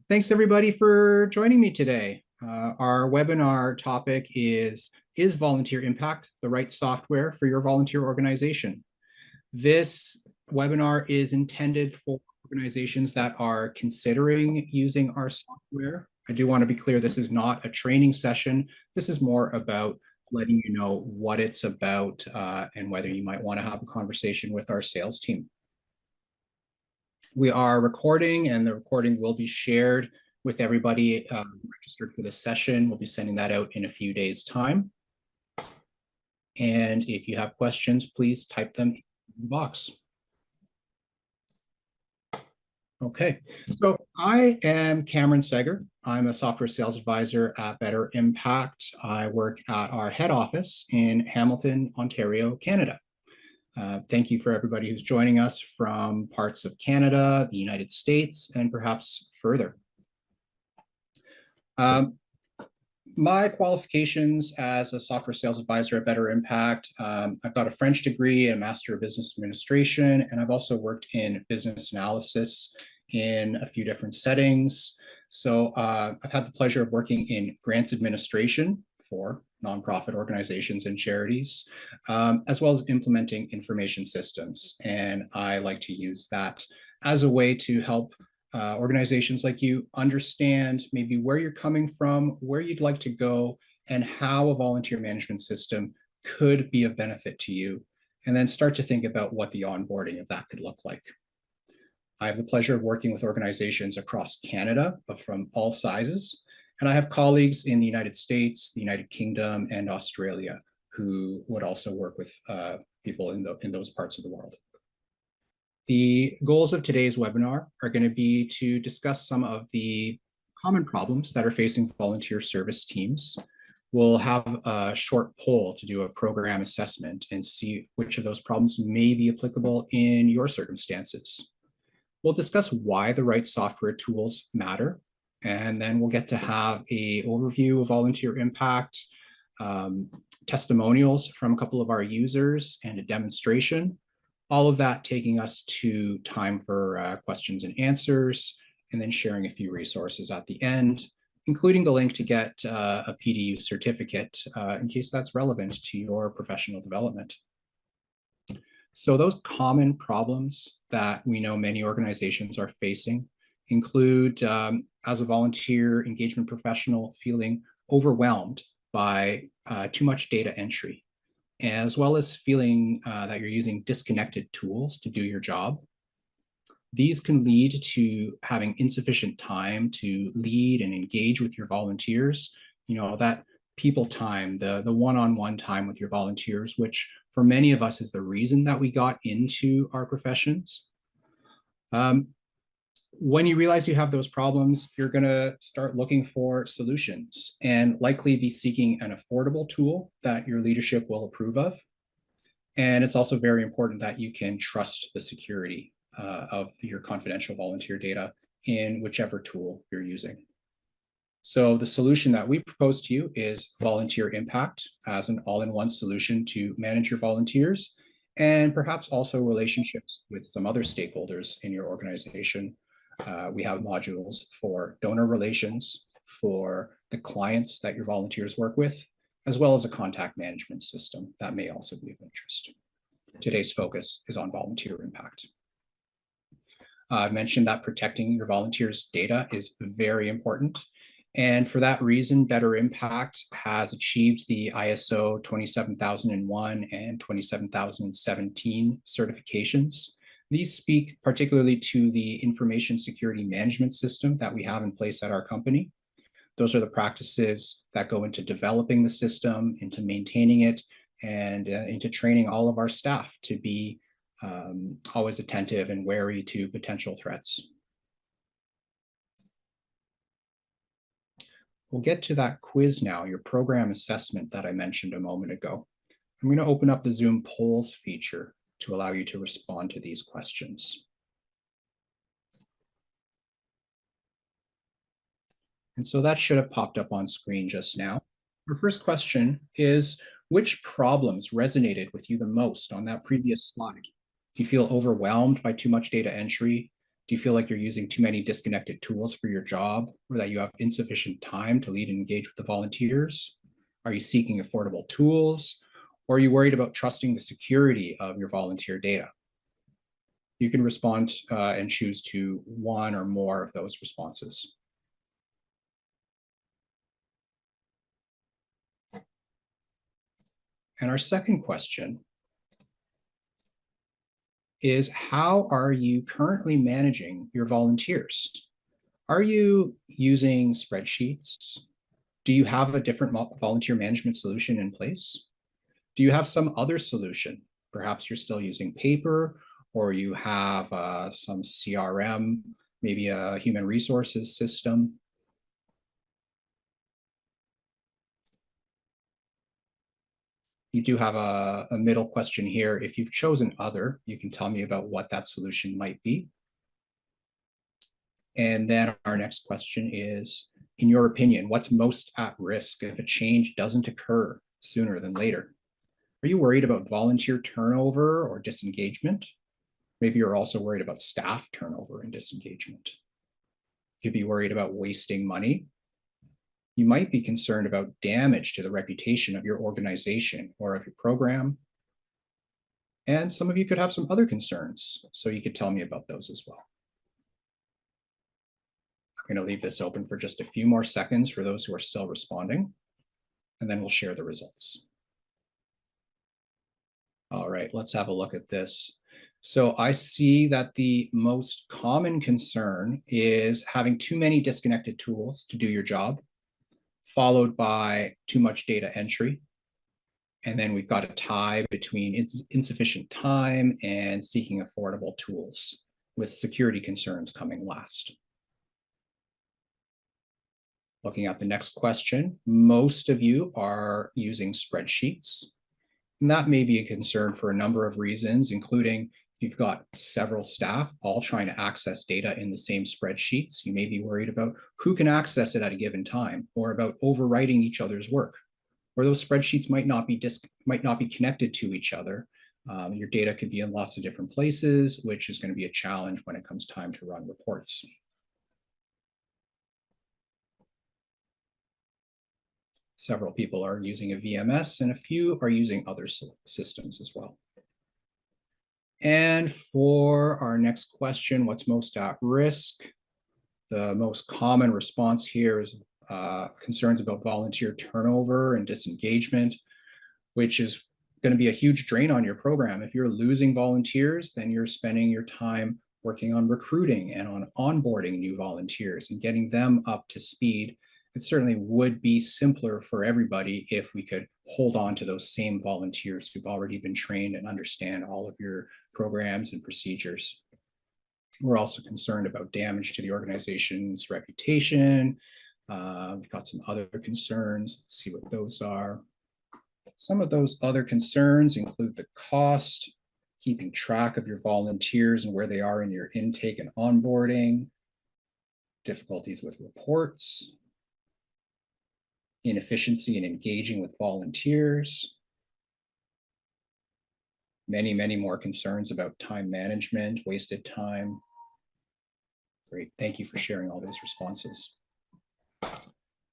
Thanks everybody for joining me today. Our webinar topic is Volunteer Impact the right software for your volunteer organization? This webinar is intended for organizations that are considering using our software. I do want to be clear, this is not a training session. This is more about letting you know what it's about and whether you might want to have a conversation with our sales team. We are recording, and the recording will be shared with everybody registered for this session. We'll be sending that out in a few days' time. And if you have questions, please type them in the box. Okay, so I am Cameron Seger. I'm a software sales advisor at Better Impact. I work at our head office in Hamilton, Ontario, Canada. Thank you for everybody who's joining us from parts of Canada, the United States, and perhaps further. My qualifications as a software sales advisor at Better Impact, I've got a French degree, a Master of Business Administration, and I've also worked in business analysis in a few different settings. So I've had the pleasure of working in grants administration for nonprofit organizations and charities, as well as implementing information systems. And I like to use that as a way to help organizations like you understand maybe where you're coming from, where you'd like to go, and how a volunteer management system could be of benefit to you, and then start to think about what the onboarding of that could look like. I have the pleasure of working with organizations across Canada, but from all sizes. And I have colleagues in the United States, the United Kingdom, and Australia who would also work with people in those parts of the world. The goals of today's webinar are going to be to discuss some of the common problems that are facing volunteer service teams. We'll have a short poll to do a program assessment and see which of those problems may be applicable in your circumstances. We'll discuss why the right software tools matter, and then we'll get to have an overview of volunteer impact, testimonials from a couple of our users, and a demonstration. All of that taking us to time for questions and answers, and then sharing a few resources at the end, including the link to get a PDU certificate in case that's relevant to your professional development. So those common problems that we know many organizations are facing include, as a volunteer engagement professional, feeling overwhelmed by too much data entry, as well as feeling that you're using disconnected tools to do your job. These can lead to having insufficient time to lead and engage with your volunteers. You know, that people time, the one-on-one time with your volunteers, which for many of us is the reason that we got into our professions. When you realize you have those problems, you're going to start looking for solutions and likely be seeking an affordable tool that your leadership will approve of. And it's also very important that you can trust the security of your confidential volunteer data in whichever tool you're using. So the solution that we propose to you is Volunteer Impact as an all-in-one solution to manage your volunteers, and perhaps also relationships with some other stakeholders in your organization. We have modules for donor relations, for the clients that your volunteers work with, as well as a contact management system that may also be of interest. Today's focus is on volunteer impact. I mentioned that protecting your volunteers' data is very important. And for that reason, Better Impact has achieved the ISO 27001 and 27017 certifications. These speak particularly to the information security management system that we have in place at our company. Those are the practices that go into developing the system, into maintaining it, and into training all of our staff to be always attentive and wary to potential threats. We'll get to that quiz now, your program assessment that I mentioned a moment ago. I'm going to open up the Zoom polls feature to allow you to respond to these questions. And so that should have popped up on screen just now. Our first question is, which problems resonated with you the most on that previous slide? Do you feel overwhelmed by too much data entry? Do you feel like you're using too many disconnected tools for your job, or that you have insufficient time to lead and engage with the volunteers? Are you seeking affordable tools, or are you worried about trusting the security of your volunteer data? You can respond and choose to one or more of those responses. And our second question is, how are you currently managing your volunteers? Are you using spreadsheets? Do you have a different volunteer management solution in place? Do you have some other solution? Perhaps you're still using paper, or you have some CRM, maybe a human resources system. You do have a middle question here. If you've chosen other, you can tell me about what that solution might be. And then our next question is, in your opinion, what's most at risk if a change doesn't occur sooner than later? Are you worried about volunteer turnover or disengagement? Maybe you're also worried about staff turnover and disengagement. You could be worried about wasting money. You might be concerned about damage to the reputation of your organization or of your program. And some of you could have some other concerns, so you could tell me about those as well. I'm going to leave this open for just a few more seconds for those who are still responding, and then we'll share the results. All right, let's have a look at this. So I see that the most common concern is having too many disconnected tools to do your job, followed by too much data entry. And then we've got a tie between insufficient time and seeking affordable tools, with security concerns coming last. Looking at the next question, most of you are using spreadsheets. And that may be a concern for a number of reasons, including if you've got several staff all trying to access data in the same spreadsheets, you may be worried about who can access it at a given time, or about overwriting each other's work, or those spreadsheets might not be connected to each other. Your data could be in lots of different places, which is going to be a challenge when it comes time to run reports. Several people are using a VMS, and a few are using other systems as well. And for our next question, what's most at risk? The most common response here is concerns about volunteer turnover and disengagement, which is going to be a huge drain on your program. If you're losing volunteers, then you're spending your time working on recruiting and on onboarding new volunteers and getting them up to speed. It certainly would be simpler for everybody if we could hold on to those same volunteers who've already been trained and understand all of your programs and procedures. We're also concerned about damage to the organization's reputation. We've got some other concerns. Let's see what those are. Some of those other concerns include the cost, keeping track of your volunteers and where they are in your intake and onboarding, difficulties with reports, inefficiency in engaging with volunteers, many more concerns about time management, wasted time. Great, thank you for sharing all those responses.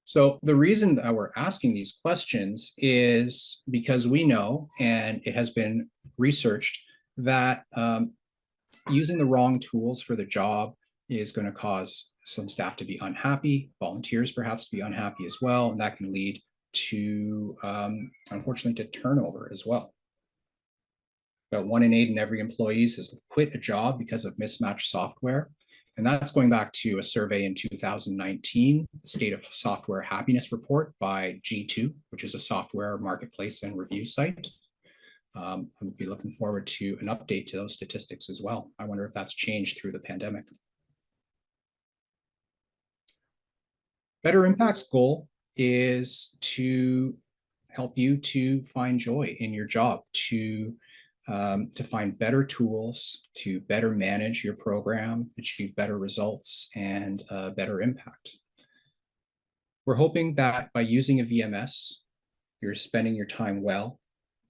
So the reason that we're asking these questions is because we know, and it has been researched, that using the wrong tools for the job is going to cause some staff to be unhappy, volunteers perhaps to be unhappy as well, and that can lead to, unfortunately, to turnover as well. About 1 in 8 in every employee has quit a job because of mismatched software. And that's going back to a survey in 2019, the State of Software Happiness Report by G2, which is a software marketplace and review site. I'll be looking forward to an update to those statistics as well. I wonder if that's changed through the pandemic. Better Impact's goal is to help you to find joy in your job, to find better tools, to better manage your program, achieve better results, and better impact. We're hoping that by using a VMS, you're spending your time well.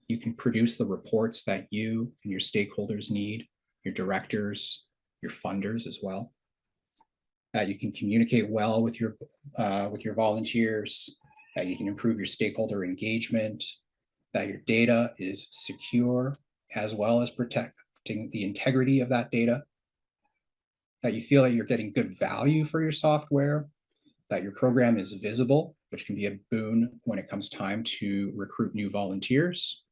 You can produce the reports that you and your stakeholders need, your directors, your funders as well. That you can communicate well with your volunteers, that you can improve your stakeholder engagement, that your data is secure, as well as protecting the integrity of that data, that you feel that you're getting good value for your software, that your program is visible, which can be a boon when it comes time to recruit new volunteers,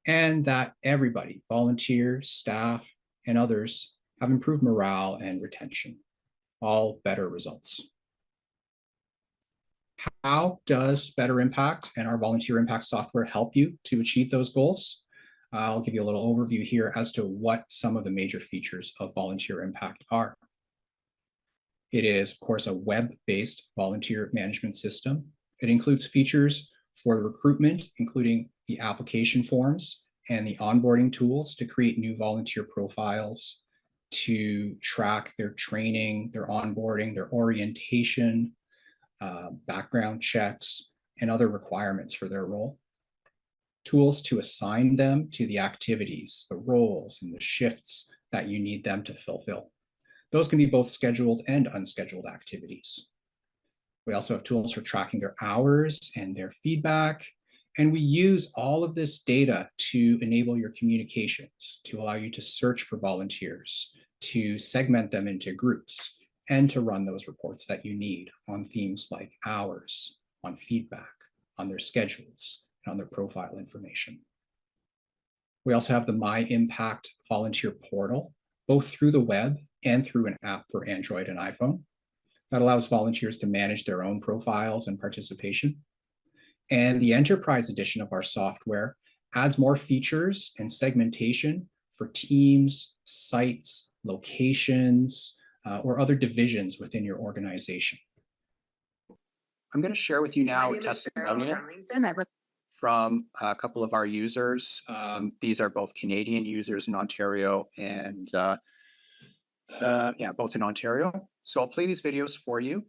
and that everybody, volunteers, staff, and others, have improved morale and retention, all better results. How does Better Impact and our volunteer impact software help you to achieve those goals? I'll give you a little overview here as to what some of the major features of volunteer impact are. It is, of course, a web-based volunteer management system. It includes features for recruitment, including the application forms and the onboarding tools to create new volunteer profiles, to track their training, their onboarding, their orientation, background checks, and other requirements for their role. Tools to assign them to the activities, the roles, and the shifts that you need them to fulfill. Those can be both scheduled and unscheduled activities. We also have tools for tracking their hours and their feedback. And we use all of this data to enable your communications, to allow you to search for volunteers, to segment them into groups, and to run those reports that you need on themes like hours, on feedback, on their schedules, and on their profile information. We also have the My Impact volunteer portal, both through the web and through an app for Android and iPhone, that allows volunteers to manage their own profiles and participation. And the enterprise edition of our software adds more features and segmentation for teams, sites, locations, or other divisions within your organization. I'm going to share with you now a testimonial from a couple of our users. These are both Canadian users in Ontario and both in Ontario. So I'll play these videos for you.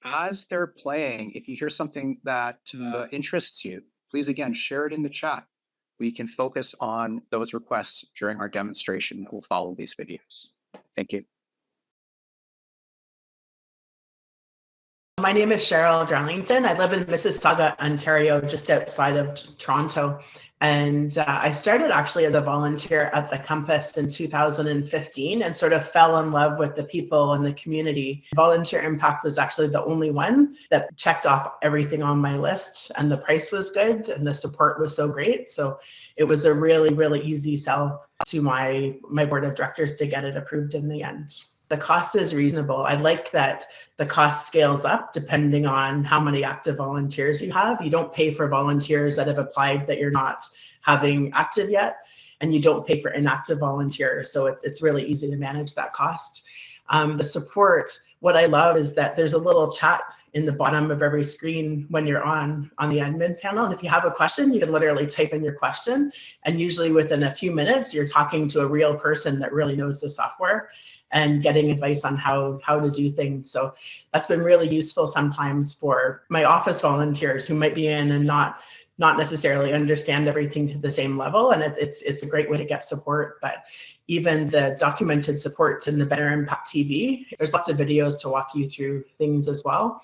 As they're playing, if you hear something that interests you, please again, share it in the chat. We can focus on those requests during our demonstration that will follow these videos. Thank you. My name is Cheryl Darlington. I live in Mississauga, Ontario, just outside of Toronto. And I started actually as a volunteer at the Compass in 2015 and sort of fell in love with the people and the community. Volunteer Impact was actually the only one that checked off everything on my list, and the price was good and the support was so great. So it was a really, really easy sell to my board of directors to get it approved in the end. The cost is reasonable. I like that the cost scales up depending on how many active volunteers you have. You don't pay for volunteers that have applied that you're not having active yet, and you don't pay for inactive volunteers. So it's really easy to manage that cost. The support, what I love is that there's a little chat in the bottom of every screen when you're on the admin panel. And if you have a question, you can literally type in your question. And usually within a few minutes, you're talking to a real person that really knows the software and getting advice on how to do things. So that's been really useful sometimes for my office volunteers who might be in and not necessarily understand everything to the same level. And it's a great way to get support. But even the documented support in the Better Impact TV, there's lots of videos to walk you through things as well.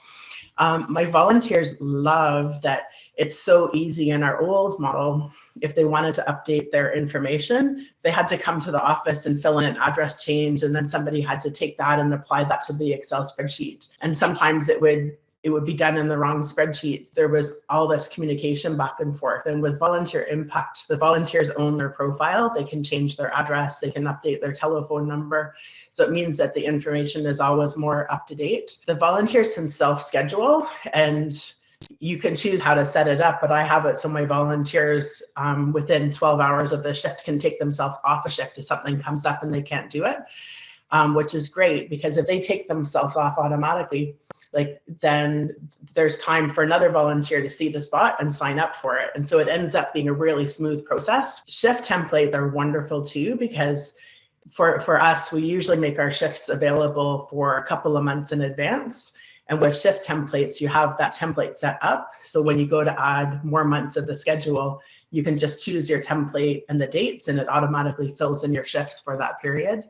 My volunteers love that it's so easy. In our old model, if they wanted to update their information, they had to come to the office and fill in an address change, and then somebody had to take that and apply that to the Excel spreadsheet. And sometimes it would be done in the wrong spreadsheet. There was all this communication back and forth. And with Volunteer Impact, the volunteers own their profile. They can change their address. They can update their telephone number. So it means that the information is always more up to date. The volunteers can self-schedule, and you can choose how to set it up, but I have it so my volunteers within 12 hours of the shift can take themselves off a shift if something comes up and they can't do it, which is great, because if they take themselves off automatically, then there's time for another volunteer to see the spot and sign up for it. And so it ends up being a really smooth process. Shift templates are wonderful too, because for us, we usually make our shifts available for a couple of months in advance. And with shift templates, you have that template set up. So when you go to add more months of the schedule, you can just choose your template and the dates, and it automatically fills in your shifts for that period.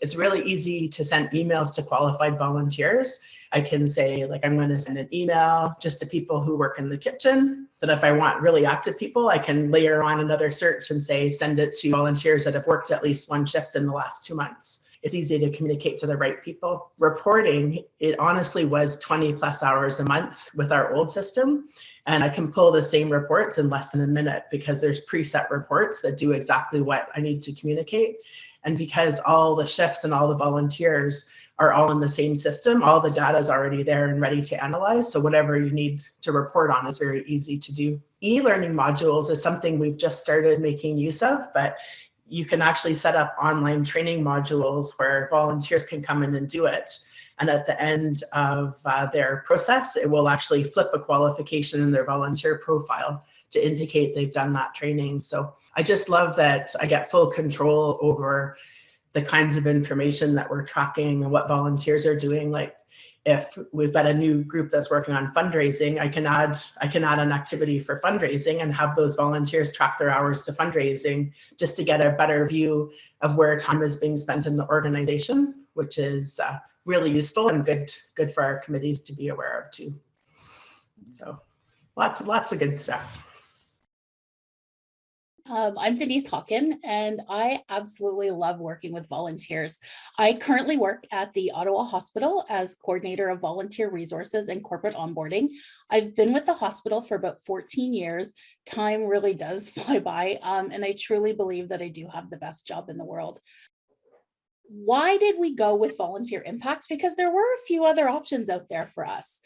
It's really easy to send emails to qualified volunteers. I can say, like, I'm going to send an email just to people who work in the kitchen. But if I want really active people, I can layer on another search and say, send it to volunteers that have worked at least one shift in the last 2 months. It's easy to communicate to the right people. Reporting, it honestly was 20 plus hours a month with our old system. And I can pull the same reports in less than a minute because there's preset reports that do exactly what I need to communicate. And because all the shifts and all the volunteers are all in the same system, all the data is already there and ready to analyze. So whatever you need to report on is very easy to do. E-learning modules is something we've just started making use of, but you can actually set up online training modules where volunteers can come in and do it. And at the end of their process, it will actually flip a qualification in their volunteer profile to indicate they've done that training. So I just love that I get full control over the kinds of information that we're tracking and what volunteers are doing. Like if we've got a new group that's working on fundraising, I can add an activity for fundraising and have those volunteers track their hours to fundraising just to get a better view of where time is being spent in the organization, which is really useful and good for our committees to be aware of too. So lots of good stuff. I'm Denise Hawken, and I absolutely love working with volunteers. I currently work at the Ottawa Hospital as coordinator of volunteer resources and corporate onboarding. I've been with the hospital for about 14 years. Time really does fly by, and I truly believe that I do have the best job in the world. Why did we go with Volunteer Impact? Because there were a few other options out there for us.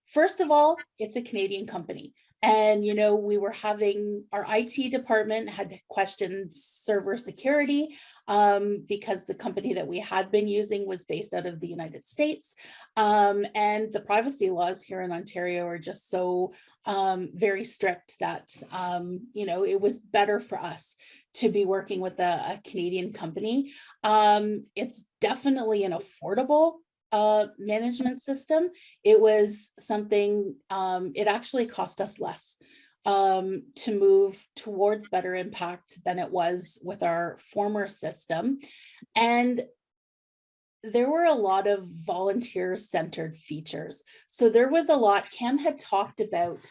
First of all, it's a Canadian company. And, you know, we were having our IT department had questioned server security because the company that we had been using was based out of the United States. And the privacy laws here in Ontario are just so very strict that, you know, it was better for us to be working with a Canadian company. It's definitely an affordable management system. It was something, it actually cost us less to move towards Better Impact than it was with our former system. And there were a lot of volunteer-centered features. So there was a lot. Cam had talked about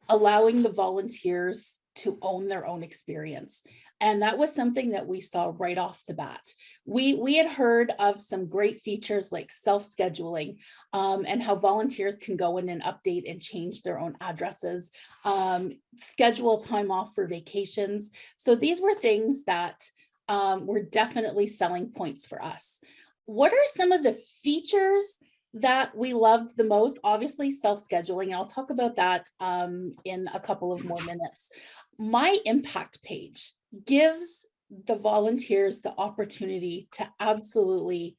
allowing the volunteers to own their own experience. And that was something that we saw right off the bat. We had heard of some great features like self-scheduling and how volunteers can go in and update and change their own addresses, schedule time off for vacations. So these were things that were definitely selling points for us. What are some of the features that we loved the most? Obviously, self-scheduling, and I'll talk about that in a couple of more minutes. My impact page gives the volunteers the opportunity to absolutely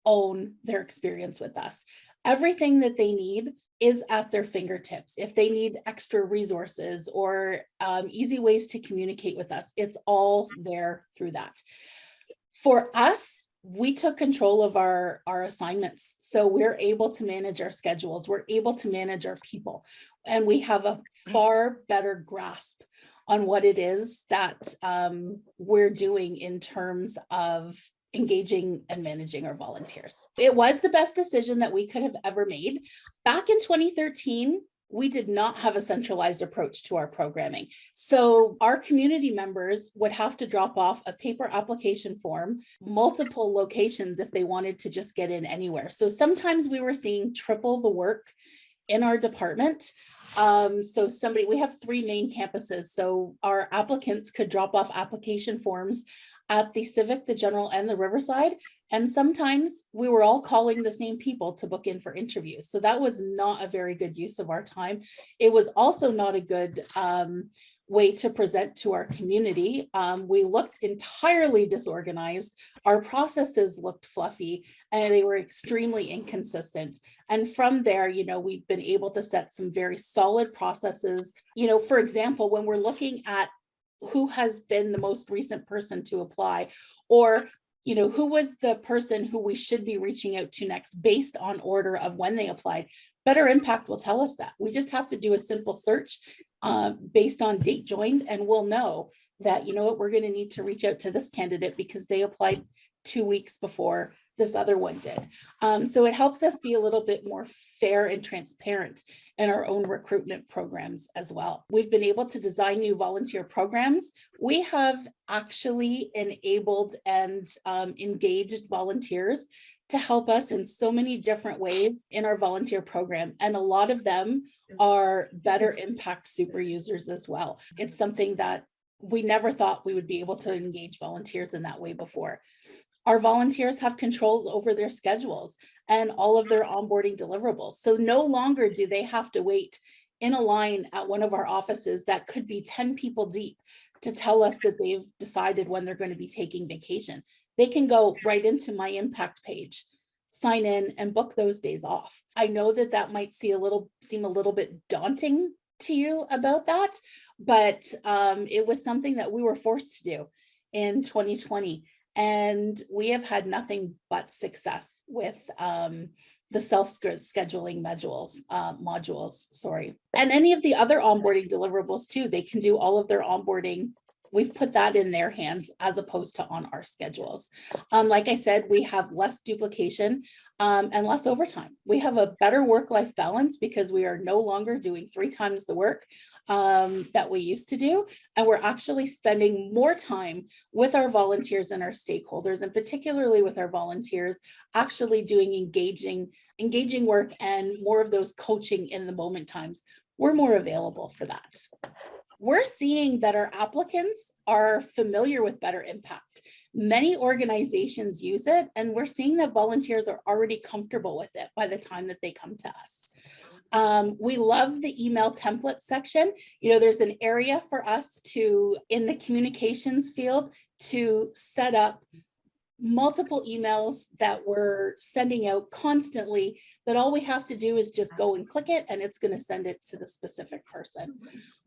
own their experience with us. Everything that they need is at their fingertips. If they need extra resources or easy ways to communicate with us, it's all there through that. For us, we took control of our assignments. So we're able to manage our schedules. We're able to manage our people. And we have a far better grasp on what it is that we're doing in terms of engaging and managing our volunteers. It was the best decision that we could have ever made. Back in 2013, we did not have a centralized approach to our programming. So our community members would have to drop off a paper application form, multiple locations if they wanted to just get in anywhere. So sometimes we were seeing triple the work in our department. So we have 3 main campuses. So our applicants could drop off application forms at the Civic, the General, and the Riverside. And sometimes we were all calling the same people to book in for interviews. So that was not a very good use of our time. It was also not a good way to present to our community. We looked entirely disorganized. Our processes looked fluffy and they were extremely inconsistent. And from there, you know, we've been able to set some very solid processes. You know, for example, when we're looking at who has been the most recent person to apply, or, you know, who was the person who we should be reaching out to next based on order of when they applied, Better Impact will tell us that. We just have to do a simple search based on date joined, and we'll know that, you know what, we're going to need to reach out to this candidate because they applied 2 weeks before this other one did. So it helps us be a little bit more fair and transparent in our own recruitment programs as well. We've been able to design new volunteer programs. We have actually enabled and engaged volunteers to help us in so many different ways in our volunteer program. And a lot of them are better impact super users as well. It's something that we never thought we would be able to engage volunteers in that way before. Our volunteers have controls over their schedules and all of their onboarding deliverables. So no longer do they have to wait in a line at one of our offices that could be 10 people deep to tell us that they've decided when they're going to be taking vacation. They can go right into my impact page, sign in, and book those days off. I know that that might seem a little bit daunting to you about that, but it was something that we were forced to do in 2020. And we have had nothing but success with the self-scheduling modules, sorry. And any of the other onboarding deliverables too, they can do all of their onboarding. We've put that in their hands as opposed to on our schedules. Like I said, we have less duplication and less overtime. We have a better work-life balance because we are no longer doing 3 times the work that we used to do. And we're actually spending more time with our volunteers and our stakeholders, and particularly with our volunteers, actually doing engaging work and more of those coaching in the moment times. We're more available for that. We're seeing that our applicants are familiar with Better Impact. Many organizations use it, and we're seeing that volunteers are already comfortable with it by the time that they come to us. We love the email template section. You know, there's an area for us to, in the communications field, to set up multiple emails that we're sending out constantly, that all we have to do is just go and click it and it's going to send it to the specific person.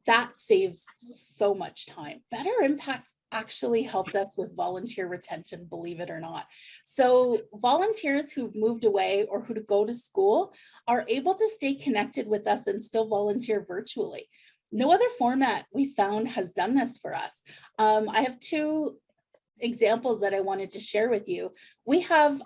That saves so much time. Better Impact actually helped us with volunteer retention, believe it or not. So volunteers who've moved away or who go to school are able to stay connected with us and still volunteer virtually. No other format we found has done this for us. I have 2 examples that I wanted to share with you. We have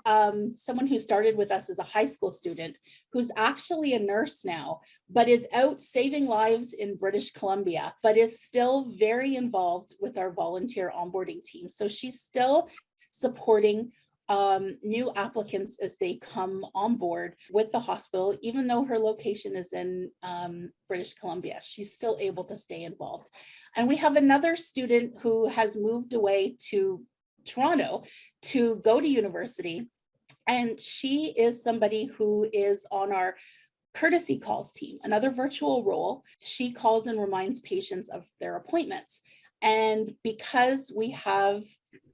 someone who started with us as a high school student who's actually a nurse now, but is out saving lives in British Columbia, but is still very involved with our volunteer onboarding team. So she's still supporting new applicants as they come on board with the hospital, even though her location is in British Columbia. She's still able to stay involved. And we have another student who has moved away to Toronto to go to university. And she is somebody who is on our courtesy calls team, another virtual role. She calls and reminds patients of their appointments. And because we have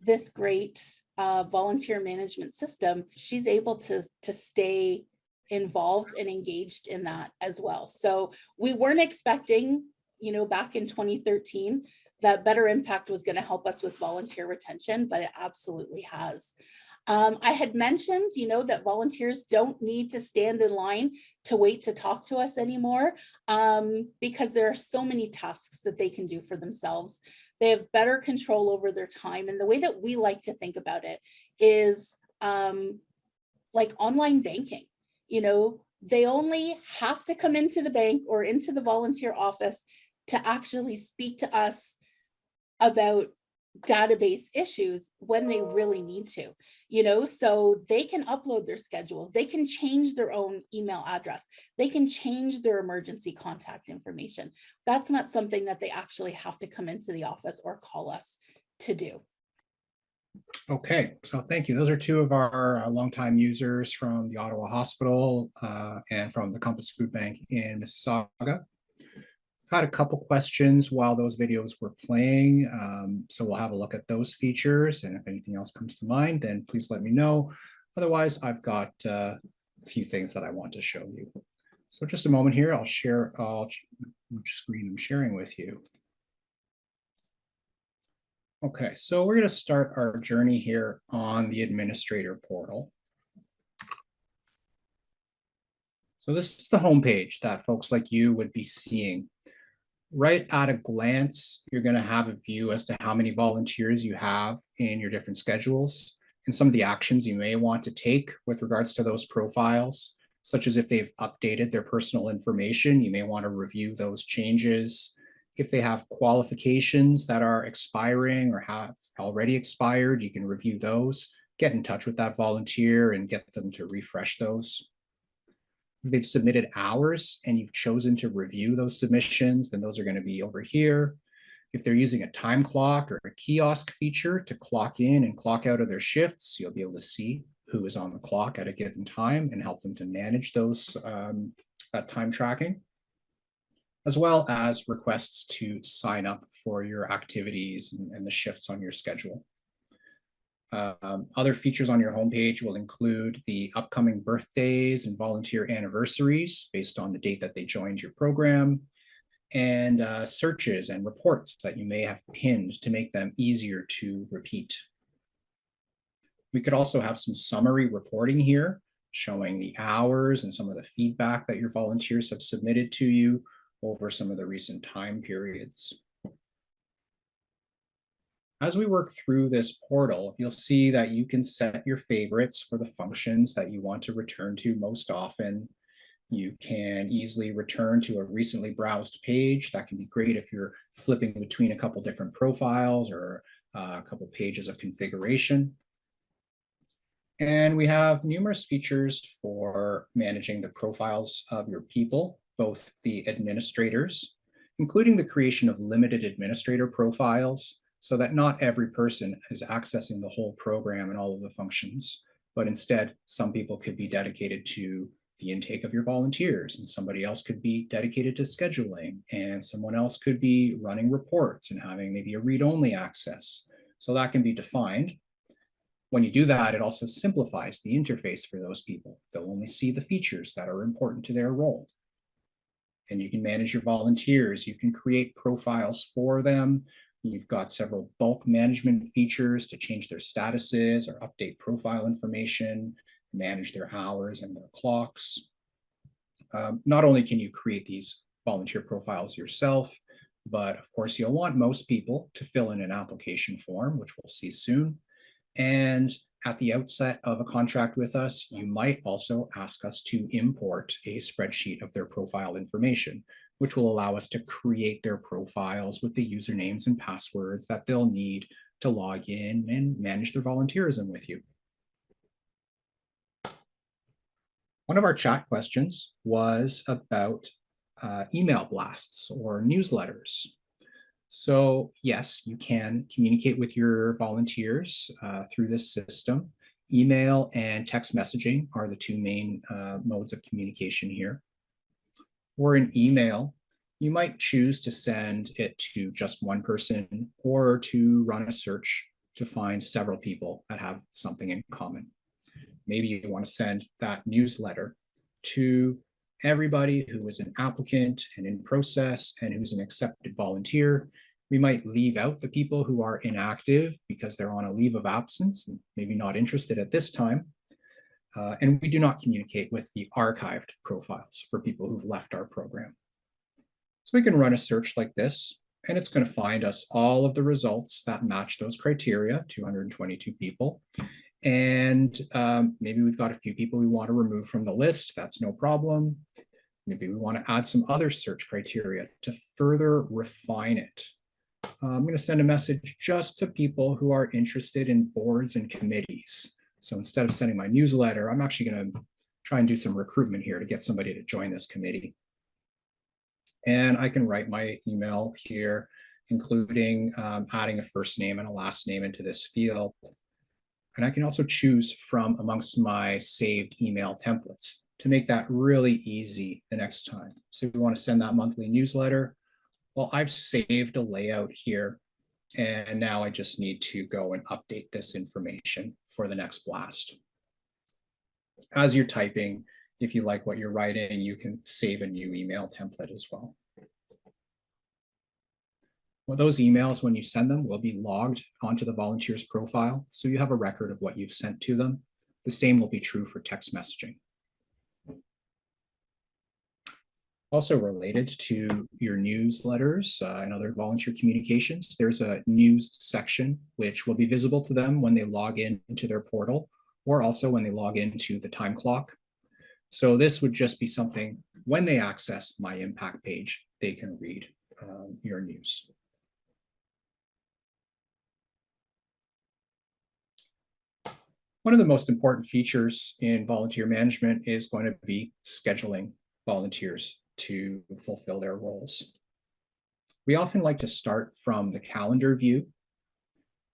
this great volunteer management system, she's able to stay involved and engaged in that as well. So we weren't expecting, you know, back in 2013, that Better Impact was going to help us with volunteer retention, but it absolutely has. I had mentioned, you know, that volunteers don't need to stand in line to wait to talk to us anymore because there are so many tasks that they can do for themselves. They have better control over their time. And the way that we like to think about it is like online banking. You know, they only have to come into the bank or into the volunteer office to actually speak to us about database issues when they really need to, you know, so they can upload their schedules, they can change their own email address, they can change their emergency contact information. That's not something that they actually have to come into the office or call us to do. Okay, so thank you. Those are 2 of our longtime users from the Ottawa Hospital and from the Compass Food Bank in Mississauga. Had a couple questions while those videos were playing, so we'll have a look at those features, and if anything else comes to mind, then please let me know. Otherwise, I've got a few things that I want to show you. So just a moment here, which screen I'm sharing with you. Okay, so we're going to start our journey here on the administrator portal. So this is the homepage that folks like you would be seeing. Right at a glance, you're going to have a view as to how many volunteers you have in your different schedules and some of the actions you may want to take with regards to those profiles, such as if they've updated their personal information, you may want to review those changes. If they have qualifications that are expiring or have already expired, you can review those, get in touch with that volunteer and get them to refresh those. If they've submitted hours and you've chosen to review those submissions, then those are going to be over here. If they're using a time clock or a kiosk feature to clock in and clock out of their shifts, you'll be able to see who is on the clock at a given time and help them to manage those that time tracking, as well as requests to sign up for your activities and the shifts on your schedule. Other features on your homepage will include the upcoming birthdays and volunteer anniversaries based on the date that they joined your program, and searches and reports that you may have pinned to make them easier to repeat. We could also have some summary reporting here, showing the hours and some of the feedback that your volunteers have submitted to you over some of the recent time periods. As we work through this portal, you'll see that you can set your favorites for the functions that you want to return to most often. You can easily return to a recently browsed page. That can be great if you're flipping between a couple different profiles or a couple pages of configuration. And we have numerous features for managing the profiles of your people, both the administrators, including the creation of limited administrator profiles, so that not every person is accessing the whole program and all of the functions, but instead some people could be dedicated to the intake of your volunteers, and somebody else could be dedicated to scheduling, and someone else could be running reports and having maybe a read-only access. So that can be defined. When you do that, it also simplifies the interface for those people. They'll only see the features that are important to their role. And you can manage your volunteers. You can create profiles for them. You've got several bulk management features to change their statuses or update profile information, manage their hours and their clocks. Not only can you create these volunteer profiles yourself, but of course you'll want most people to fill in an application form, which we'll see soon. And at the outset of a contract with us, you might also ask us to import a spreadsheet of their profile information, which will allow us to create their profiles with the usernames and passwords that they'll need to log in and manage their volunteerism with you. One of our chat questions was about email blasts or newsletters. So yes, you can communicate with your volunteers through this system. Email and text messaging are the two main modes of communication here. For an email, you might choose to send it to just one person or to run a search to find several people that have something in common. Maybe you want to send that newsletter to everybody who is an applicant and in process and who's an accepted volunteer. We might leave out the people who are inactive because they're on a leave of absence and maybe not interested at this time. And we do not communicate with the archived profiles for people who've left our program. So we can run a search like this, and it's going to find us all of the results that match those criteria, 222 people. And maybe we've got a few people we want to remove from the list. That's no problem. Maybe we want to add some other search criteria to further refine it. I'm going to send a message just to people who are interested in boards and committees. So instead of sending my newsletter, I'm actually going to try and do some recruitment here to get somebody to join this committee. And I can write my email here, including adding a first name and a last name into this field. And I can also choose from amongst my saved email templates to make that really easy the next time. So if we want to send that monthly newsletter, well, I've saved a layout here, and now I just need to go and update this information for the next blast. As you're typing, if you like what you're writing, you can save a new email template as well. Well, those emails, when you send them, will be logged onto the volunteer's profile, so you have a record of what you've sent to them. The same will be true for text messaging. Also related to your newsletters and other volunteer communications, there's a news section which will be visible to them when they log in into their portal, or also when they log into the time clock. So this would just be something when they access My Impact page, they can read your news. One of the most important features in volunteer management is going to be scheduling volunteers to fulfill their roles. We often like to start from the calendar view,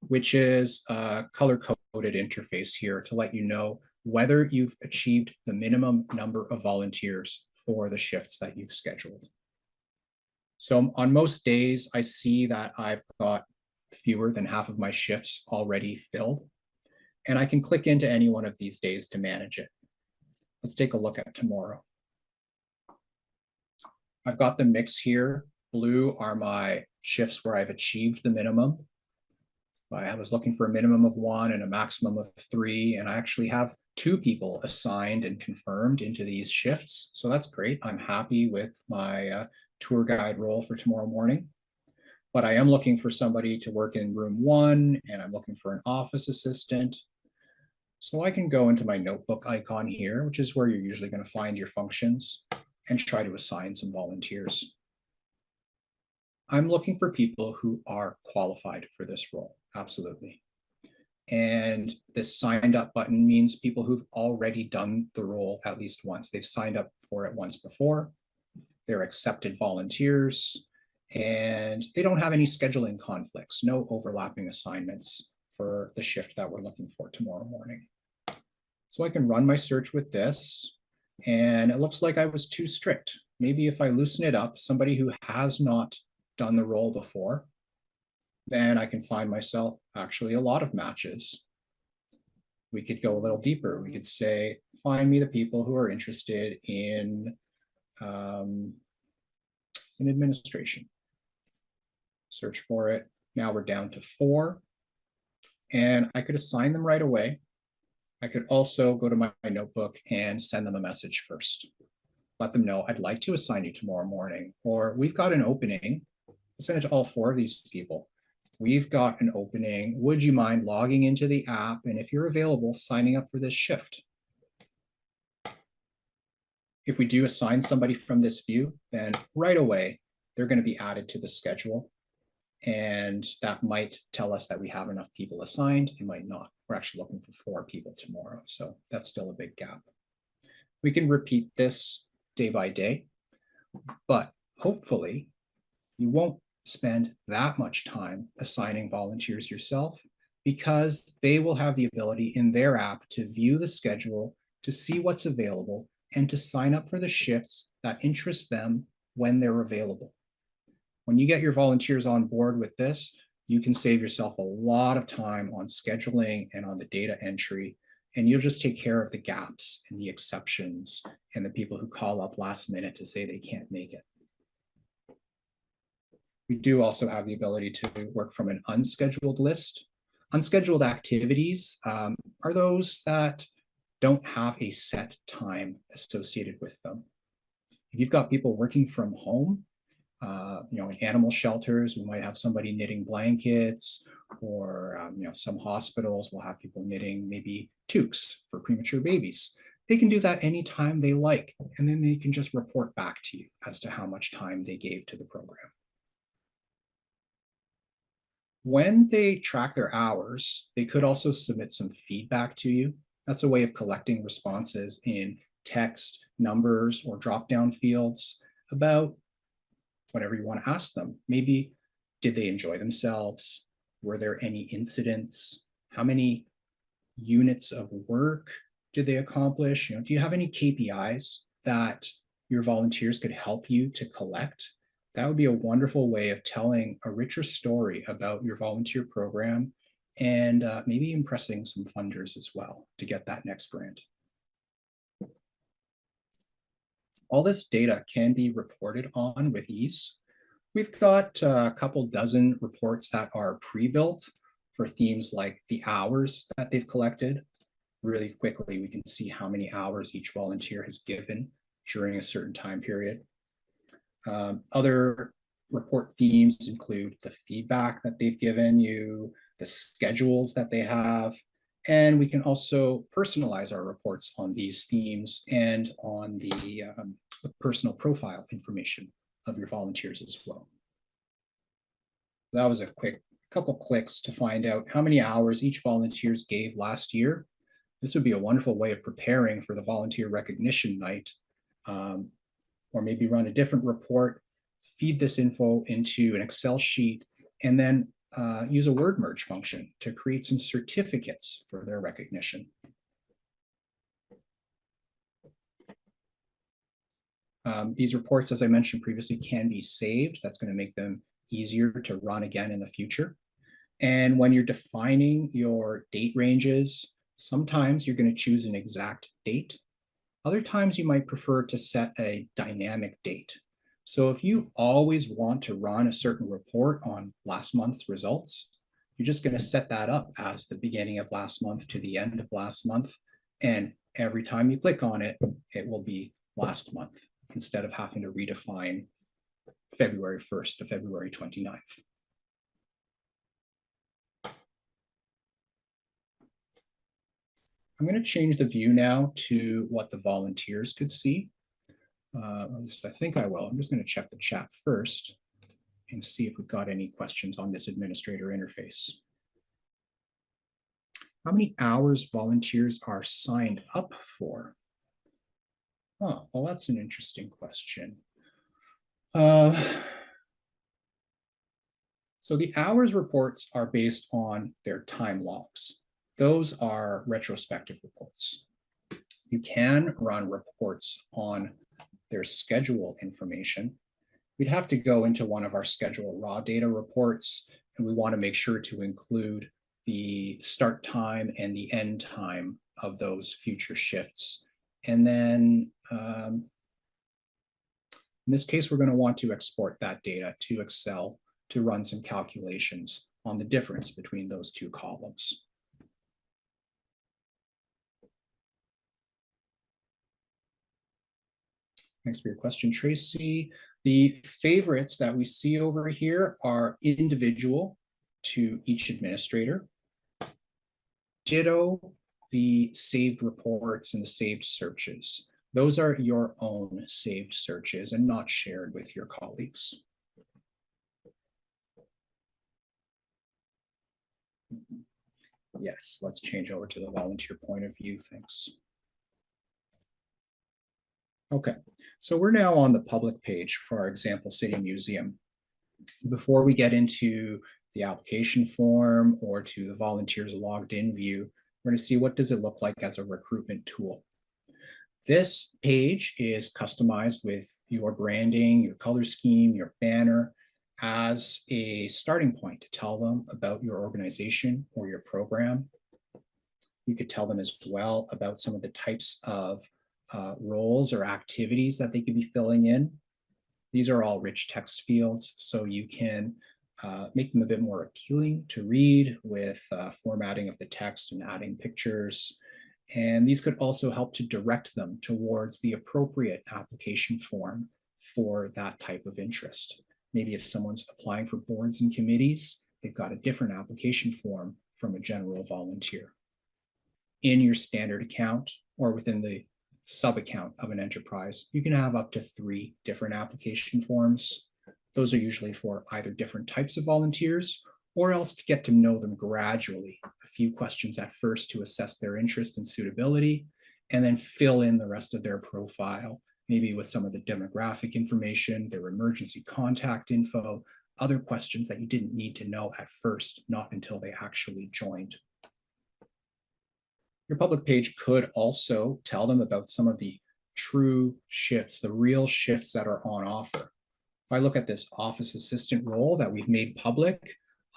which is a color-coded interface here to let you know whether you've achieved the minimum number of volunteers for the shifts that you've scheduled. So on most days, I see that I've got fewer than half of my shifts already filled, and I can click into any one of these days to manage it. Let's take a look at tomorrow. I've got the mix here. Blue are my shifts where I've achieved the minimum. I was looking for a minimum of 1 and a maximum of 3, and I actually have 2 people assigned and confirmed into these shifts. So that's great. I'm happy with my tour guide role for tomorrow morning. But I am looking for somebody to work in room 1, and I'm looking for an office assistant. So I can go into my notebook icon here, which is where you're usually going to find your functions, and try to assign some volunteers. I'm looking for people who are qualified for this role, absolutely. And this signed up button means people who've already done the role at least once. They've signed up for it once before, they're accepted volunteers, and they don't have any scheduling conflicts, no overlapping assignments for the shift that we're looking for tomorrow morning. So I can run my search with this, and it looks like I was too strict. Maybe if I loosen it up, somebody who has not done the role before, then I can find myself actually a lot of matches. We could go a little deeper. We could say, find me the people who are interested in administration. Search for it. Now we're down to 4, and I could assign them right away. I could also go to my notebook and send them a message first. Let them know I'd like to assign you tomorrow morning, or we've got an opening. I'll send it to all 4 of these people. We've got an opening. Would you mind logging into the app? And if you're available, signing up for this shift. If we do assign somebody from this view, then right away, they're going to be added to the schedule. And that might tell us that we have enough people assigned. It might not. We're actually looking for 4 people tomorrow. So that's still a big gap. We can repeat this day by day, but hopefully you won't spend that much time assigning volunteers yourself, because they will have the ability in their app to view the schedule, to see what's available, and to sign up for the shifts that interest them when they're available. When you get your volunteers on board with this, you can save yourself a lot of time on scheduling and on the data entry, and you'll just take care of the gaps and the exceptions and the people who call up last minute to say they can't make it. We do also have the ability to work from an unscheduled list. Unscheduled activities are those that don't have a set time associated with them. If you've got people working from home, in animal shelters, we might have somebody knitting blankets, or some hospitals will have people knitting maybe toques for premature babies. They can do that anytime they like, and then they can just report back to you as to how much time they gave to the program. When they track their hours, they could also submit some feedback to you. That's a way of collecting responses in text, numbers, or drop-down fields about whatever you want to ask them. Maybe, did they enjoy themselves? Were there any incidents? How many units of work did they accomplish? Do you have any KPIs that your volunteers could help you to collect? That would be a wonderful way of telling a richer story about your volunteer program, and maybe impressing some funders as well to get that next grant. All this data can be reported on with ease. We've got a couple dozen reports that are pre-built for themes like the hours that they've collected. Really quickly, we can see how many hours each volunteer has given during a certain time period. Other report themes include the feedback that they've given you, the schedules that they have, and we can also personalize our reports on these themes and on the personal profile information of your volunteers as well. That was a quick couple clicks to find out how many hours each volunteers gave last year. This would be a wonderful way of preparing for the volunteer recognition night, or maybe run a different report, feed this info into an Excel sheet, and then use a word merge function to create some certificates for their recognition. These reports, as I mentioned previously, can be saved. That's going to make them easier to run again in the future. And when you're defining your date ranges, sometimes you're going to choose an exact date. Other times you might prefer to set a dynamic date. So if you always want to run a certain report on last month's results, you're just going to set that up as the beginning of last month to the end of last month. And every time you click on it, it will be last month instead of having to redefine February 1st to February 29th. I'm going to change the view now to what the volunteers could see. At least I think I will. I'm just going to check the chat first and see if we've got any questions on this administrator interface. How many hours volunteers are signed up for? Oh, well, that's an interesting question. So the hours reports are based on their time logs. Those are retrospective reports. You can run reports on their schedule information. We'd have to go into one of our schedule raw data reports, and we want to make sure to include the start time and the end time of those future shifts. And then in this case, we're going to want to export that data to Excel to run some calculations on the difference between those two columns. Thanks for your question, Tracy. The favorites that we see over here are individual to each administrator. Ditto the saved reports and the saved searches. Those are your own saved searches and not shared with your colleagues. Yes, let's change over to the volunteer point of view. Thanks. Okay, so we're now on the public page for our Example City Museum. Before we get into the application form or to the volunteers logged in view, we're going to see what does it look like as a recruitment tool. This page is customized with your branding, your color scheme, your banner as a starting point to tell them about your organization or your program. You could tell them as well about some of the types of roles or activities that they could be filling in. These are all rich text fields, so you can make them a bit more appealing to read with formatting of the text and adding pictures. And these could also help to direct them towards the appropriate application form for that type of interest. Maybe if someone's applying for boards and committees, they've got a different application form from a general volunteer. In your standard account or within the sub-account of an enterprise, you can have up to 3 different application forms. Those are usually for either different types of volunteers or else to get to know them gradually. A few questions at first to assess their interest and suitability, and then fill in the rest of their profile, maybe with some of the demographic information, their emergency contact info, other questions that you didn't need to know at first, not until they actually joined. Your public page could also tell them about some of the true shifts, the real shifts that are on offer. If I look at this office assistant role that we've made public,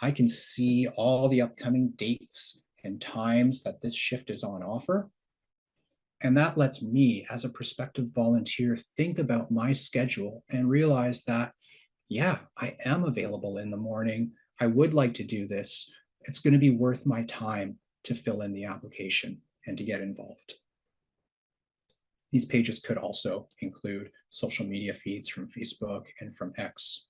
I can see all the upcoming dates and times that this shift is on offer. And that lets me, as a prospective volunteer, think about my schedule and realize that, yeah, I am available in the morning. I would like to do this. It's going to be worth my time to fill in the application and to get involved. These pages could also include social media feeds from Facebook and from X.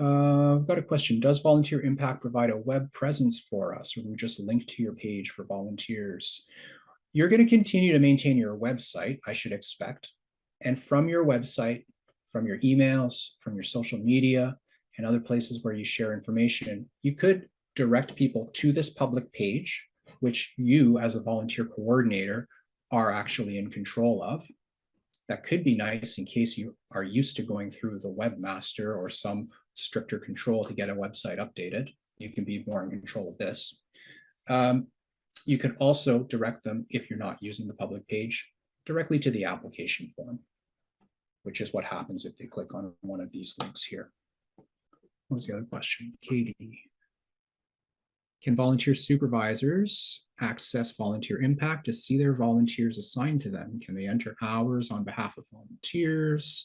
I've got a question. Does Volunteer Impact provide a web presence for us, or do we just link to your page for volunteers? You're going to continue to maintain your website, I should expect. And from your website, from your emails, from your social media, and other places where you share information, you could direct people to this public page, which you as a volunteer coordinator are actually in control of. That could be nice in case you are used to going through the webmaster or some stricter control to get a website updated. You can be more in control of this. You can also direct them, if you're not using the public page, directly to the application form, which is what happens if they click on one of these links here. What was the other question? Katie. Can volunteer supervisors access Volunteer Impact to see their volunteers assigned to them? Can they enter hours on behalf of volunteers?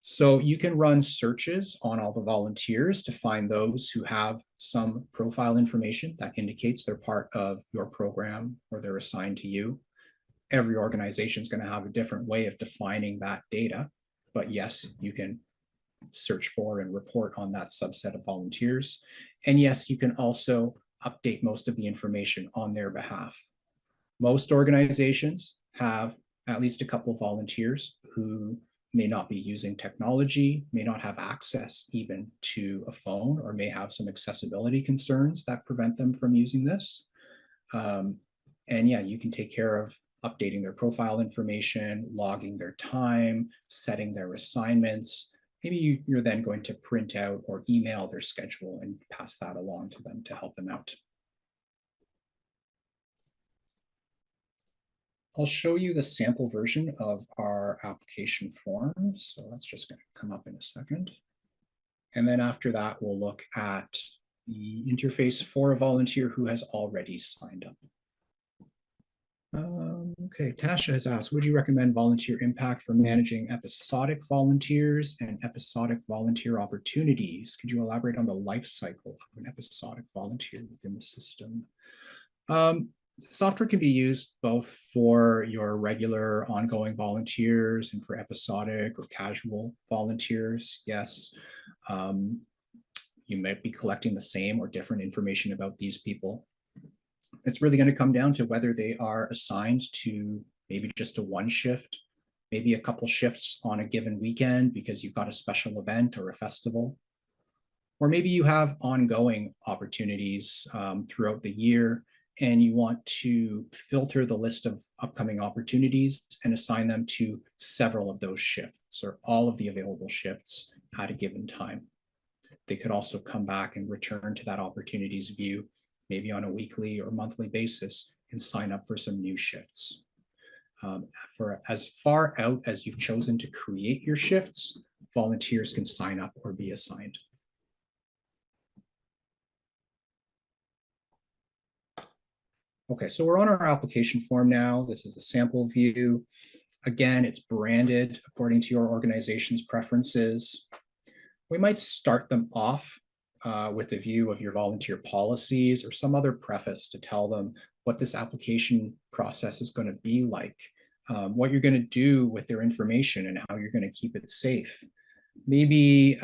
So you can run searches on all the volunteers to find those who have some profile information that indicates they're part of your program or they're assigned to you. Every organization is going to have a different way of defining that data, but yes, you can search for and report on that subset of volunteers. And yes, you can also update most of the information on their behalf. Most organizations have at least a couple of volunteers who may not be using technology, may not have access even to a phone, or may have some accessibility concerns that prevent them from using this. And yeah, you can take care of updating their profile information, logging their time, setting their assignments. Maybe you're then going to print out or email their schedule and pass that along to them to help them out. I'll show you the sample version of our application form. So that's just going to come up in a second. And then after that, we'll look at the interface for a volunteer who has already signed up. Okay, Tasha has asked, would you recommend Volunteer Impact for managing episodic volunteers and episodic volunteer opportunities? Could you elaborate on the life cycle of an episodic volunteer within the system? Software can be used both for your regular ongoing volunteers and for episodic or casual volunteers. Yes, you might be collecting the same or different information about these people. It's really going to come down to whether they are assigned to maybe just a one shift, maybe a couple shifts on a given weekend because you've got a special event or a festival. Or maybe you have ongoing opportunities throughout the year, and you want to filter the list of upcoming opportunities and assign them to several of those shifts or all of the available shifts at a given time. They could also come back and return to that opportunities view, maybe on a weekly or monthly basis, and sign up for some new shifts. For as far out as you've chosen to create your shifts, volunteers can sign up or be assigned. Okay, so we're on our application form now. This is the sample view. Again, it's branded according to your organization's preferences. We might start them off with a view of your volunteer policies or some other preface to tell them what this application process is going to be like, what you're going to do with their information and how you're going to keep it safe. Maybe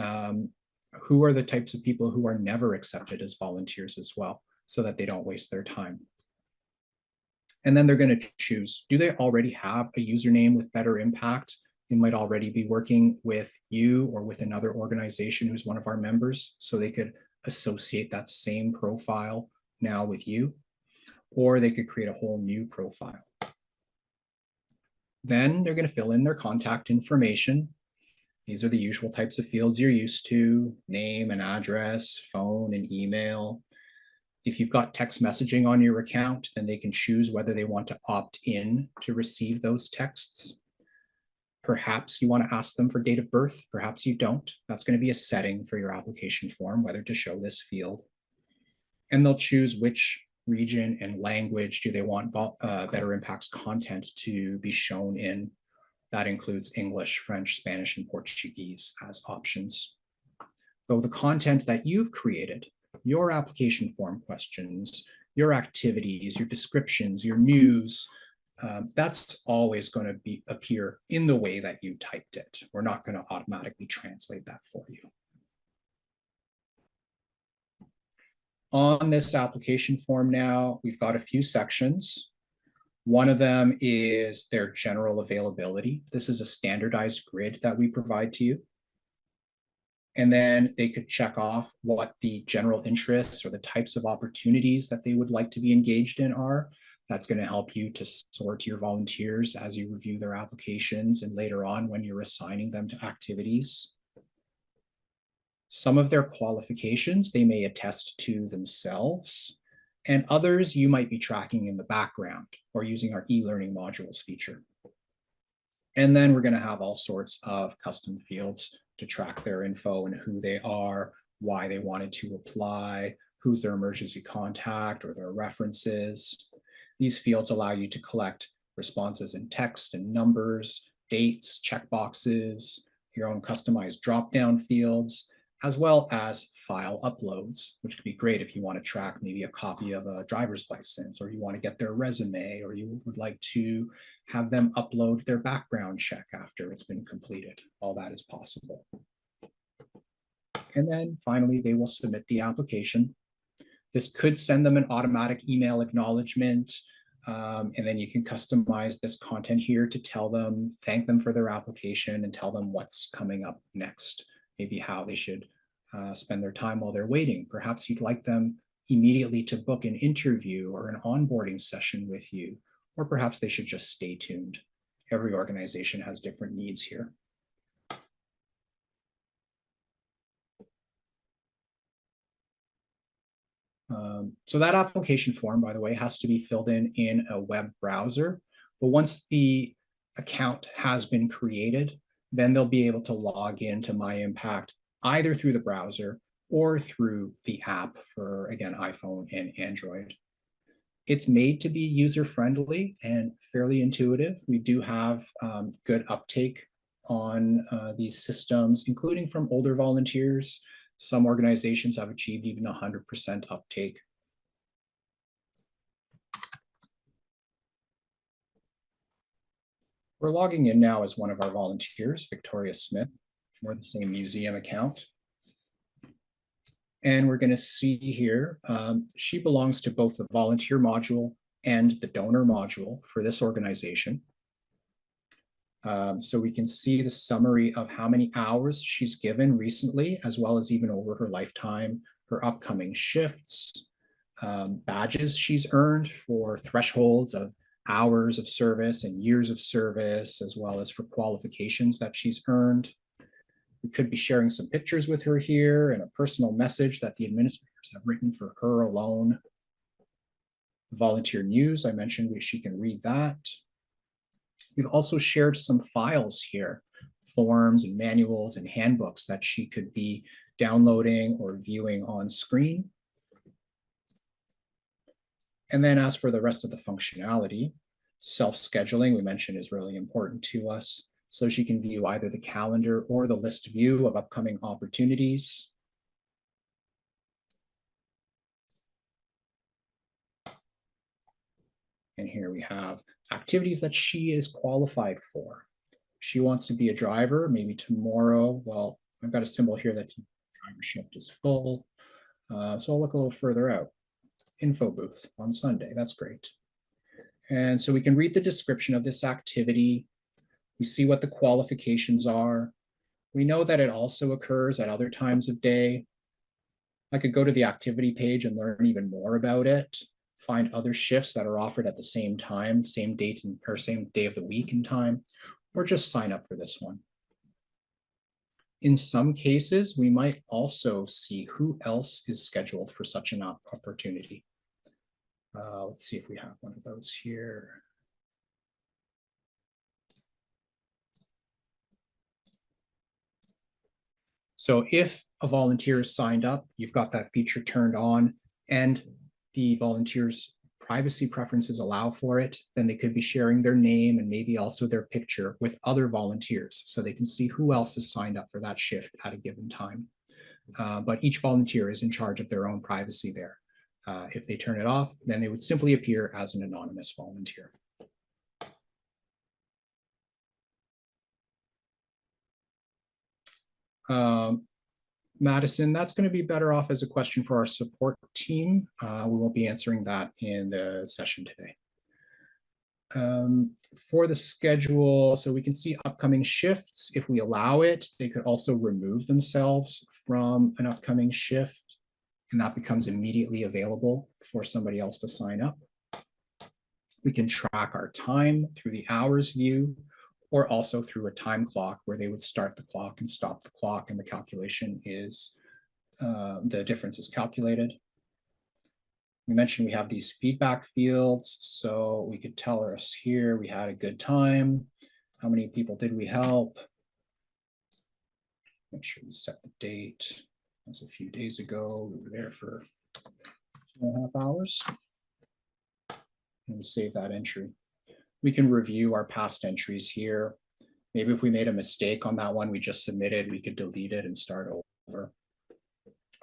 who are the types of people who are never accepted as volunteers as well, so that they don't waste their time. And then they're going to choose, do they already have a username with Better Impact? They might already be working with you or with another organization who's one of our members, so they could associate that same profile now with you, or they could create a whole new profile. Then they're going to fill in their contact information. These are the usual types of fields you're used to: name and address, phone and email. If you've got text messaging on your account, then they can choose whether they want to opt in to receive those texts. Perhaps you want to ask them for date of birth. Perhaps you don't. That's going to be a setting for your application form, whether to show this field. And they'll choose which region and language do they want Better Impact's content to be shown in. That includes English, French, Spanish, and Portuguese as options. So the content that you've created your application form questions, your activities, your descriptions, your news, that's always going to appear in the way that you typed it. We're not going to automatically translate that for you. On this application form now, we've got a few sections. One of them is their general availability. This is a standardized grid that we provide to you. And then they could check off what the general interests or the types of opportunities that they would like to be engaged in are. That's going to help you to sort your volunteers as you review their applications and later on when you're assigning them to activities. Some of their qualifications they may attest to themselves, and others you might be tracking in the background or using our e-learning modules feature. And then we're going to have all sorts of custom fields to track their info and who they are, why they wanted to apply, who's their emergency contact or their references. These fields allow you to collect responses in text and numbers, dates, checkboxes, your own customized drop-down fields, as well as file uploads, which could be great if you want to track maybe a copy of a driver's license, or you want to get their resume, or you would like to have them upload their background check after it's been completed. All that is possible. And then finally, they will submit the application. This could send them an automatic email acknowledgement, and then you can customize this content here to tell them, thank them for their application and tell them what's coming up next, maybe how they should spend their time while they're waiting. Perhaps you'd like them immediately to book an interview or an onboarding session with you, or perhaps they should just stay tuned. Every organization has different needs here. So that application form, by the way, has to be filled in a web browser. But once the account has been created, then they'll be able to log into MyImpact either through the browser or through the app for, again, iPhone and Android. It's made to be user-friendly and fairly intuitive. We do have good uptake on these systems, including from older volunteers. Some organizations have achieved even 100% uptake. We're logging in now as one of our volunteers, Victoria Smith, for the same museum account. And we're going to see here, she belongs to both the volunteer module and the donor module for this organization. So we can see the summary of how many hours she's given recently, as well as even over her lifetime, her upcoming shifts, badges she's earned for thresholds of hours of service and years of service, as well as for qualifications that she's earned. We could be sharing some pictures with her here and a personal message that the administrators have written for her alone. Volunteer news, I mentioned she can read that. We've also shared some files here, forms and manuals and handbooks that she could be downloading or viewing on screen. And then as for the rest of the functionality, self-scheduling, we mentioned, is really important to us. So she can view either the calendar or the list view of upcoming opportunities. And here we have activities that she is qualified for. She wants to be a driver, maybe tomorrow. Well, I've got a symbol here that the driver shift is full. So I'll look a little further out. Info booth on Sunday, that's great. And so we can read the description of this activity. We see what the qualifications are. We know that it also occurs at other times of day. I could go to the activity page and learn even more about it, find other shifts that are offered at the same time, same date or same day of the week and time, or just sign up for this one. In some cases, we might also see who else is scheduled for such an opportunity. Let's see if we have one of those here. So if a volunteer is signed up, you've got that feature turned on and the volunteer's privacy preferences allow for it, then they could be sharing their name and maybe also their picture with other volunteers so they can see who else is signed up for that shift at a given time. but each volunteer is in charge of their own privacy there. If they turn it off, then they would simply appear as an anonymous volunteer. Madison, that's going to be better off as a question for our support team. We won't be answering that in the session today. For the schedule, so we can see upcoming shifts. If we allow it, they could also remove themselves from an upcoming shift, and that becomes immediately available for somebody else to sign up. We can track our time through the hours view, or also through a time clock where they would start the clock and stop the clock, and the calculation is, the difference is calculated. We mentioned we have these feedback fields, so we could tell us here we had a good time. How many people did we help? Make sure we set the date. That was a few days ago. We were there for 2.5 hours. And we save that entry. We can review our past entries here. Maybe if we made a mistake on that one we just submitted, we could delete it and start over.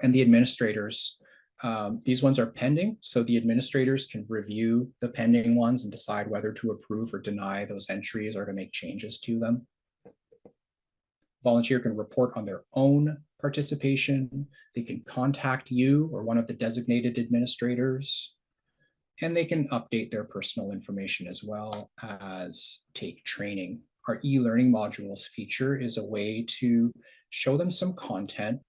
And the administrators, these ones are pending, so the administrators can review the pending ones and decide whether to approve or deny those entries or to make changes to them. Volunteer can report on their own participation. They can contact you or one of the designated administrators, and they can update their personal information as well as take training. Our e-learning modules feature is a way to show them some content,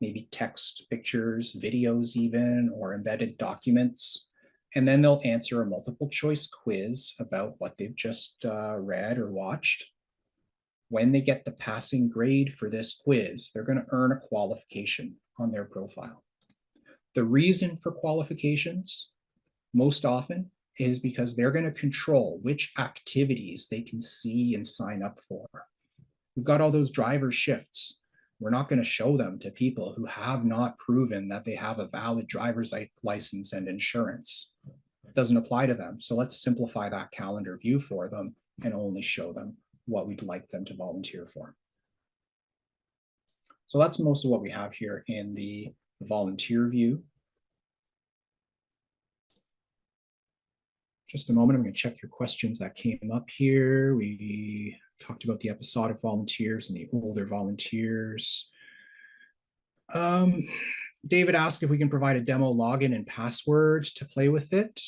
maybe text, pictures, videos even, or embedded documents. And then they'll answer a multiple choice quiz about what they've just read or watched. When they get the passing grade for this quiz, they're going to earn a qualification on their profile. The reason for qualifications most often is because they're going to control which activities they can see and sign up for. We've got all those driver shifts. We're not going to show them to people who have not proven that they have a valid driver's license and insurance. It doesn't apply to them. So let's simplify that calendar view for them and only show them what we'd like them to volunteer for. So that's most of what we have here in the volunteer view. Just a moment, I'm going to check your questions that came up here. We talked about the episodic volunteers and the older volunteers. David asked if we can provide a demo login and password to play with it.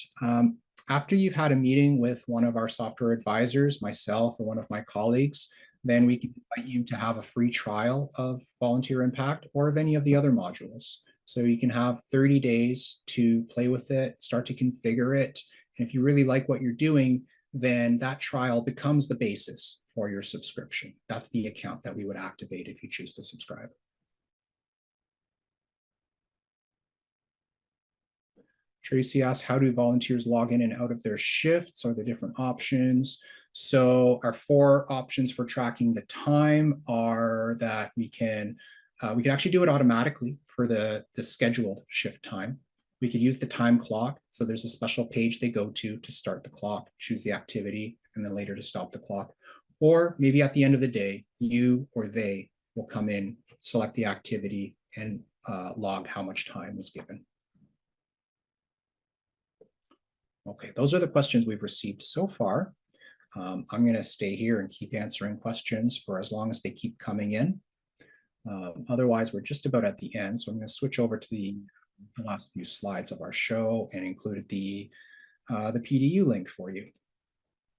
After you've had a meeting with one of our software advisors, myself or one of my colleagues, then we can invite you to have a free trial of Volunteer Impact or of any of the other modules. So you can have 30 days to play with it, start to configure it. And if you really like what you're doing, then that trial becomes the basis for your subscription. That's the account that we would activate if you choose to subscribe. Tracy asked, how do volunteers log in and out of their shifts? Are there different options? So our 4 options for tracking the time are that we can actually do it automatically for the scheduled shift time. We could use the time clock. So there's a special page they go to start the clock, choose the activity, and then later to stop the clock. Or maybe at the end of the day, you or they will come in, select the activity, and log how much time was given. Okay, those are the questions we've received so far. I'm going to stay here and keep answering questions for as long as they keep coming in. Otherwise, we're just about at the end. So I'm going to switch over to the last few slides of our show and included the PDU link for you.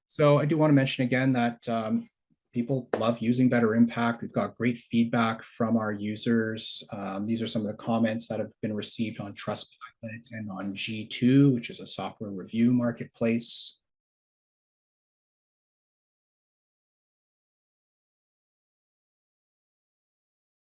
So I do want to mention again that people love using Better Impact. We've got great feedback from our users. These are some of the comments that have been received on Trustpilot and on G2, which is a software review marketplace.